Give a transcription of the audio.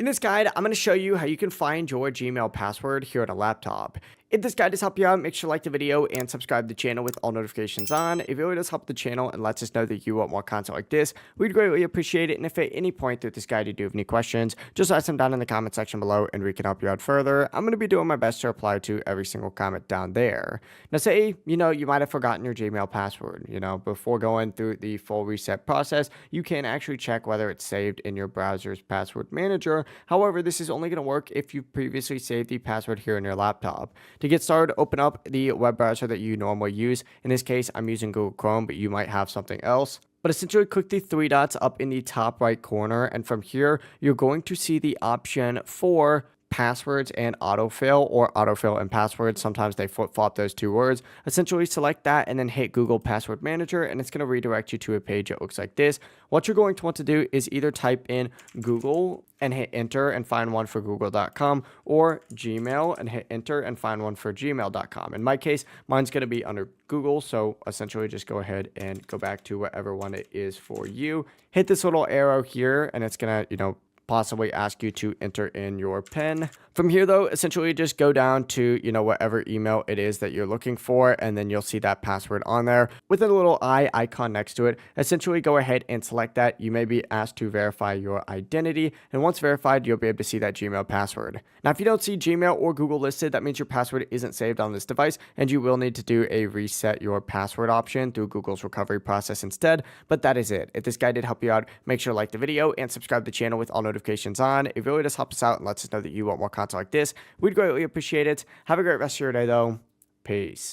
In this guide, I'm going to show you how you can find your Gmail password here on a laptop. If this guide does help you out, make sure to like the video and subscribe to the channel with all notifications on. If it really does help the channel and lets us know that you want more content like this, we'd greatly appreciate it. And if at any point through this guide you do have any questions, just ask them down in the comment section below and we can help you out further. I'm going to be doing my best to reply to every single comment down there. Now say, you might have forgotten your Gmail password. Before going through the full reset process, you can actually check whether it's saved in your browser's password manager. However, this is only going to work if you previously saved the password here on your laptop. To get started, open up the web browser that you normally use. In this case, I'm using Google Chrome, but you might have something else. But essentially, click the three dots up in the top right corner, and from here, you're going to see the option for passwords and autofill, or autofill and passwords. Sometimes they flip-flop those two words. Essentially, select that and then hit Google Password Manager, and it's going to redirect you to a page that looks like this. What you're going to want to do is either type in Google and hit enter and find one for google.com, or Gmail and hit enter and find one for gmail.com. In my case, mine's going to be under Google, so essentially just go ahead and go back to whatever one it is for you. Hit this little arrow here, and it's going to, possibly ask you to enter in your PIN. From here though, essentially just go down to, whatever email it is that you're looking for, and then you'll see that password on there with a little eye icon next to it. Essentially go ahead and select that. You may be asked to verify your identity, and once verified, you'll be able to see that Gmail password. Now, if you don't see Gmail or Google listed, that means your password isn't saved on this device, and you will need to do a reset your password option through Google's recovery process instead. But that is it. If this guide did help you out, make sure to like the video and subscribe to the channel with all notifications on. It really does help us out and lets us know that you want more content like this. We'd greatly appreciate it. Have a great rest of your day though. Peace.